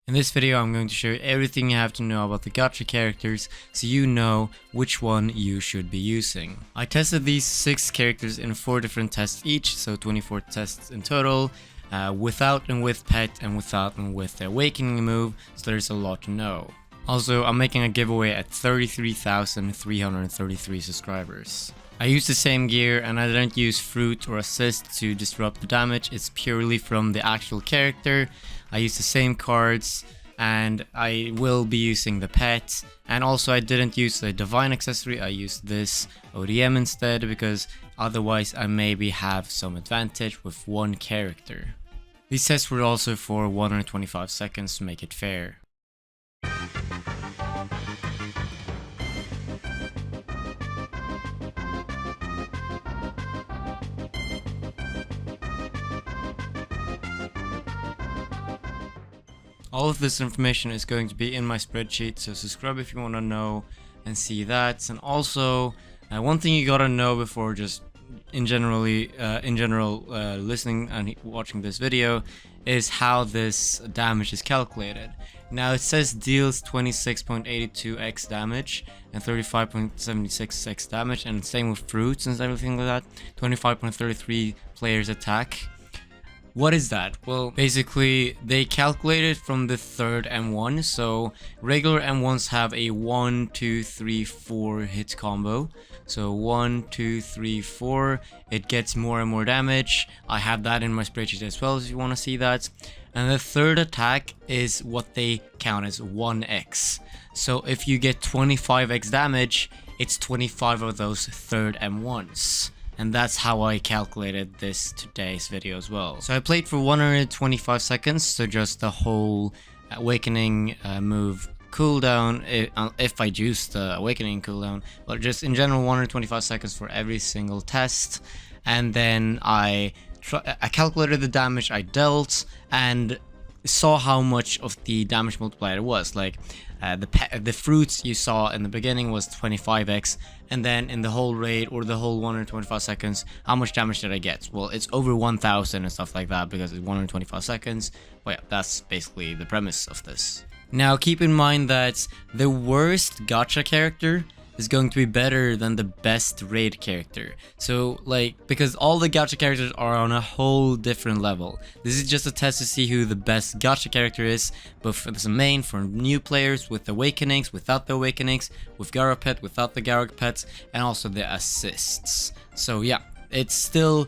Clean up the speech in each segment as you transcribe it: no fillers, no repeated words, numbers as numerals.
In this video, I'm going to show you everything you have to know about the Gacha characters so you know which one you should be using. I tested these 6 characters in 4 different tests each, so 24 tests in total, without and with pet and without and with the awakening move, so there's a lot to know. Also, I'm making a giveaway at 33,333 subscribers. I use the same gear and I didn't use fruit or assist to disrupt the damage, it's purely from the actual character. I use the same cards and I will be using the pet, and also I didn't use the divine accessory, I used this ODM instead because otherwise I maybe have some advantage with one character. These tests were also for 125 seconds to make it fair. All of this information is going to be in my spreadsheet, so subscribe if you want to know and see that. And also, one thing you gotta know before just in general listening and watching this video is how this damage is calculated. Now it says deals 26.82x damage and 35.76x damage, and same with fruits and everything like that. 25.33 players attack. What is that? Well, basically they calculate it from the 3rd M1, so regular M1s have a 1, 2, 3, 4 hit combo. So 1, 2, 3, 4, it gets more and more damage. I have that in my spreadsheet as well if you want to see that. And the 3rd attack is what they count as 1x. So if you get 25x damage, it's 25 of those 3rd M1s. And that's how I calculated this today's video as well. So I played for 125 seconds, so just the whole awakening move cooldown, if I use the awakening cooldown, but just in general 125 seconds for every single test. And then I calculated the damage I dealt and saw how much of the damage multiplier was. Like the fruits you saw in the beginning was 25x, and then in the whole raid or the whole 125 seconds, how much damage did I get? Well, it's over 1000 and stuff like that because it's 125 seconds. But yeah, that's basically the premise of this. Now keep in mind that the worst gacha character is going to be better than the best raid character. So because all the gacha characters are on a whole different level. This is just a test to see who the best gacha character is, but for the main, for new players, with awakenings, without the awakenings, with Garrow Pet, without the Garrow Pets, and also the assists. So yeah, it's still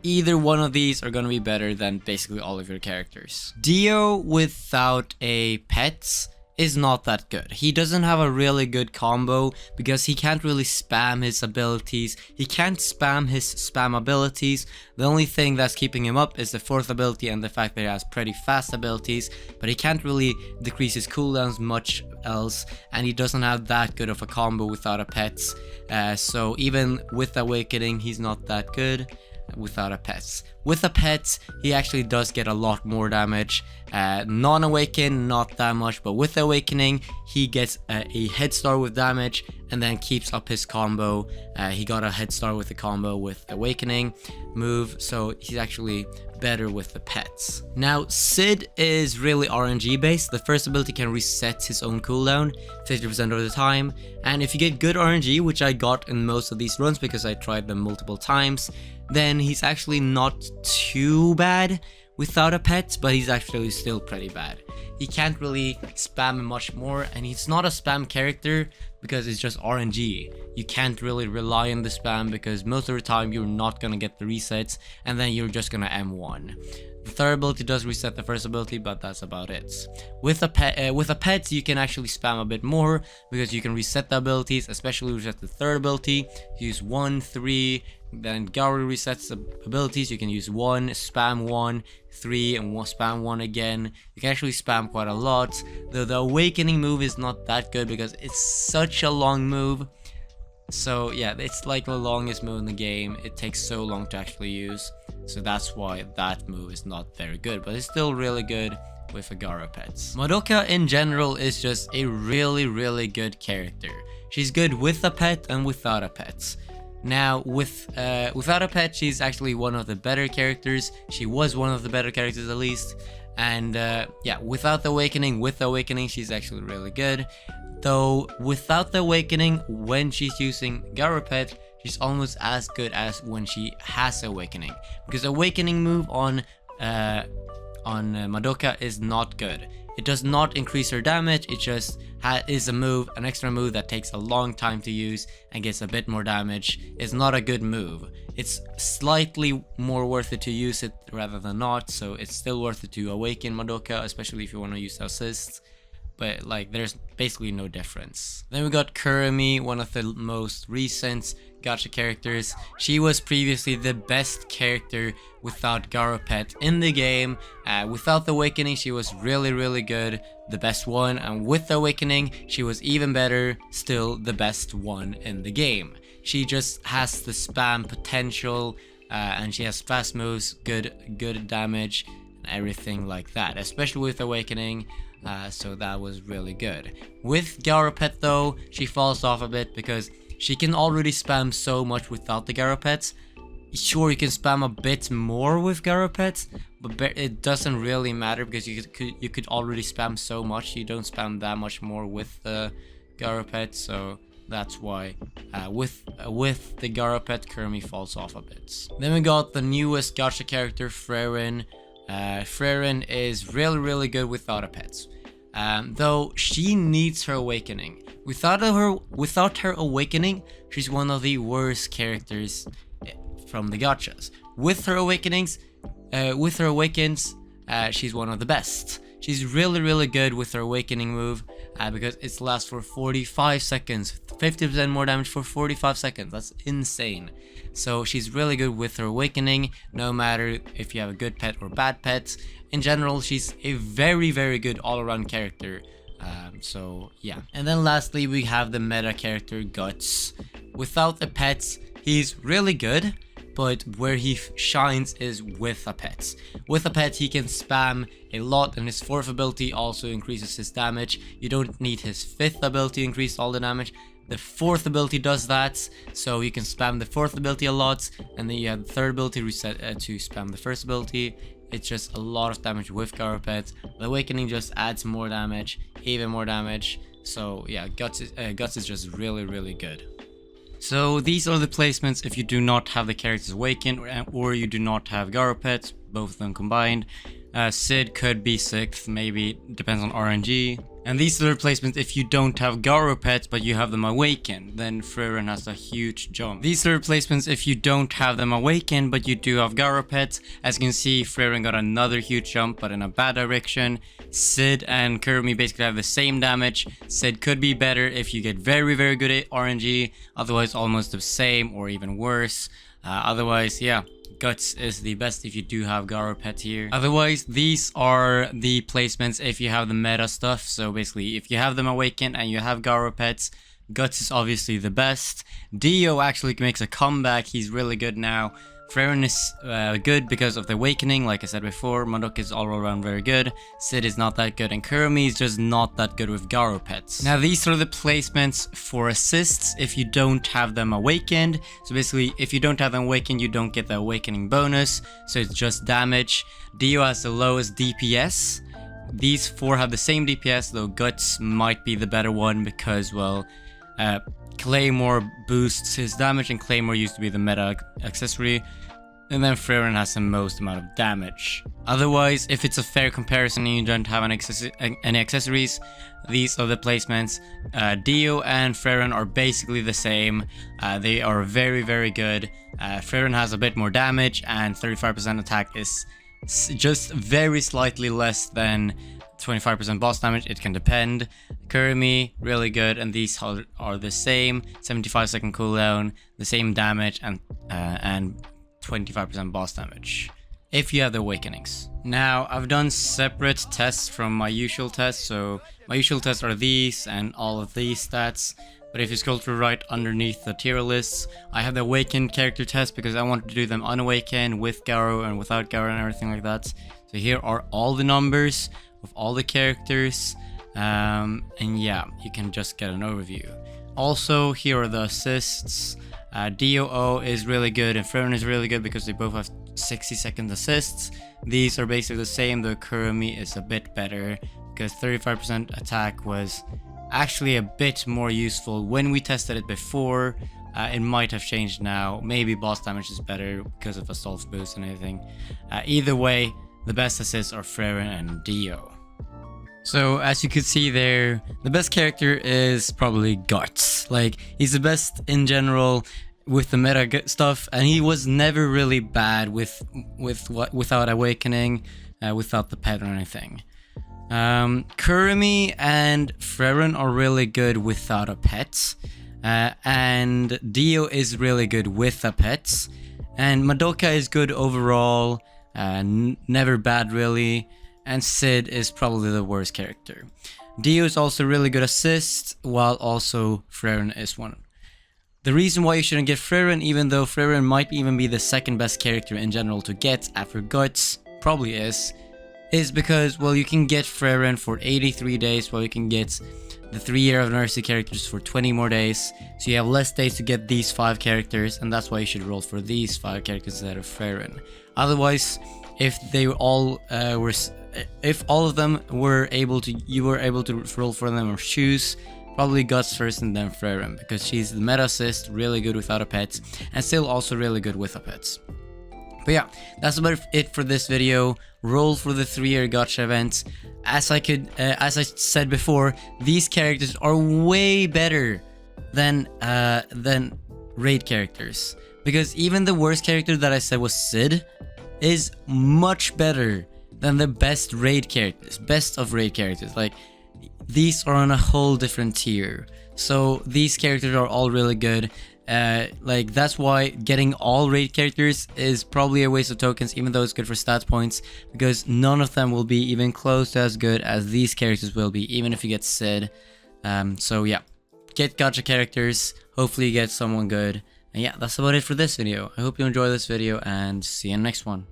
either one of these are gonna be better than basically all of your characters. Dio without a pet is not that good. He doesn't have a really good combo because he can't really spam his abilities. He can't spam his spam abilities. The only thing that's keeping him up is the 4th ability and the fact that he has pretty fast abilities, but he can't really decrease his cooldowns much else, and he doesn't have that good of a combo without a pet. So even with awakening, he's not that good without a pet. With a pet, he actually does get a lot more damage. Non-awaken, not that much, but with awakening, he gets a head start with damage and then keeps up his combo. He got a head start with the combo with awakening move, so he's actually better with the pets. Now, Sid is really RNG based. The first ability can reset his own cooldown 50% of the time, and if you get good RNG, which I got in most of these runs because I tried them multiple times, then he's actually not too bad without a pet, but he's actually still pretty bad. He can't really spam much more, and he's not a spam character because it's just RNG. You can't really rely on the spam because most of the time you're not gonna get the resets, and then you're just gonna M1. The 3rd ability does reset the 1st ability, but that's about it. With a pet, you can actually spam a bit more because you can reset the abilities, especially reset the 3rd ability. Use 1, 3, then Garu resets the abilities. You can use 1, spam 1, 3, and spam 1 again. You can actually spam quite a lot. Though the awakening move is not that good because it's such a long move. So yeah, it's like the longest move in the game. It takes so long to actually use. So that's why that move is not very good, but it's still really good with Agara pets. Madoka in general is just a really good character. She's good with a pet and without a pet. Now, without a pet, she's actually one of the better characters. She was one of the better characters at least. And yeah, without the awakening, with the awakening, she's actually really good. Though without the awakening, when she's using Garupet, she's almost as good as when she has awakening, because awakening move on Madoka is not good. It does not increase her damage, it just is an extra move that takes a long time to use and gets a bit more damage. It's not a good move. It's slightly more worth it to use it rather than not, so it's still worth it to awaken Madoka, especially if you want to use assists. But like, there's basically no difference. Then we got Kurumi, one of the most recent Gacha characters. She was previously the best character without Garupet in the game. Without the awakening, she was really good, the best one, and with the awakening, she was even better, still the best one in the game. She just has the spam potential, and she has fast moves, good damage, and everything like that, especially with awakening. So that was really good. With Garupet though, she falls off a bit because she can already spam so much without the Garupets. Sure, you can spam a bit more with Garupets, but it doesn't really matter because you could already spam so much. You don't spam that much more with the Garupet, so that's why with the Garupet, Kurumi falls off a bit. Then we got the newest Gacha character, Frerin. Frerin is really good without a pet. Though she needs her awakening. Without her awakening, she's one of the worst characters from the gachas. With her awakens, she's one of the best. She's really good with her awakening move because it lasts for 45 seconds, 50% more damage for 45 seconds. That's insane. So she's really good with her awakening, no matter if you have a good pet or bad pet. In general, she's a very good all-around character. So yeah. And then lastly, we have the meta character Guts. Without the pets, he's really good, but where he shines is with a pet. With a pet, he can spam a lot, and his 4th ability also increases his damage. You don't need his 5th ability to increase all the damage. The 4th ability does that, so you can spam the 4th ability a lot, and then you have the 3rd ability reset to spam the 1st ability. It's just a lot of damage with Garupet. The awakening just adds more damage, even more damage. So yeah, Guts is just really good. So these are the placements if you do not have the characters awakened or you do not have Garupet, both of them combined. Sid could be 6th, maybe, depends on RNG. And these are the replacements if you don't have Garupet but you have them awakened, then Frerin has a huge jump. These are the replacements if you don't have them awakened but you do have Garupet. As you can see, Frerin got another huge jump but in a bad direction. Sid and Kurumi basically have the same damage. Sid could be better if you get very good at RNG, otherwise almost the same or even worse. Otherwise, yeah, Guts is the best if you do have Garupet here. Otherwise, these are the placements if you have the meta stuff. So basically, if you have them awakened and you have Garupets, Guts is obviously the best. Dio actually makes a comeback. He's really good now. Frerin is good because of the awakening, like I said before. Madoka is all around very good. Sid is not that good, and Kurumi is just not that good with Garupets. Now these are the placements for assists if you don't have them awakened. So basically, if you don't have them awakened, you don't get the awakening bonus, so it's just damage. Dio has the lowest DPS. These 4 have the same DPS, though Guts might be the better one because, well, Claymore boosts his damage, and Claymore used to be the meta accessory. And then Frerin has the most amount of damage. Otherwise, if it's a fair comparison and you don't have any accessories, these are the placements. Dio and Frerin are basically the same. They are very good. Frerin has a bit more damage, and 35% attack is just very slightly less than 25% boss damage. It can depend. Kurumi, really good, and these are the same. 75-second cooldown, the same damage, and 25% boss damage if you have the awakenings. Now, I've done separate tests from my usual tests. So my usual tests are these and all of these stats. But if you scroll through right underneath the tier lists, I have the awakened character test because I wanted to do them unawakened, with Garo and without Garo and everything like that. So here are all the numbers of all the characters, and yeah, you can just get an overview. Also, here are the assists. DOO is really good and Frerin is really good because they both have 60-second assists. These are basically the same, though Kurumi is a bit better because 35% attack was actually a bit more useful when we tested it before. It might have changed now. Maybe boss damage is better because of assault boost and everything. Either way, the best assists are Freren and Dio. So as you could see there, the best character is probably Guts. Like, he's the best in general with the meta stuff, and he was never really bad without awakening, without the pet or anything. Kurumi and Freren are really good without a pet, and Dio is really good with a pet, and Madoka is good overall, never bad really, and Sid is probably the worst character. Dio is also really good assist, while also Freren is one. The reason why you shouldn't get Freren, even though Freren might even be the second best character in general to get after Guts, probably is because, well, you can get Freren for 83 days, while you can get the 3-year anniversary characters for 20 more days. So you have less days to get these 5 characters, and that's why you should roll for these 5 characters instead of Freren. Otherwise, if they all if all of them were able to, you were able to roll for them or choose, probably Guts first and then Freren, because she's the meta assist, really good without a pet, and still also really good with a pet. But yeah, that's about it for this video. Roll for the 3-year Gacha event. As I said before, these characters are way better than raid characters, because even the worst character that I said was Sid is much better than the best raid characters, best of raid characters. Like, these are on a whole different tier. So these characters are all really good. Like, that's why getting all raid characters is probably a waste of tokens, even though it's good for stat points, because none of them will be even close to as good as these characters will be, even if you get Sid. So yeah, get Gacha characters, hopefully you get someone good. And yeah, that's about it for this video. I hope you enjoy this video, and see you in the next one.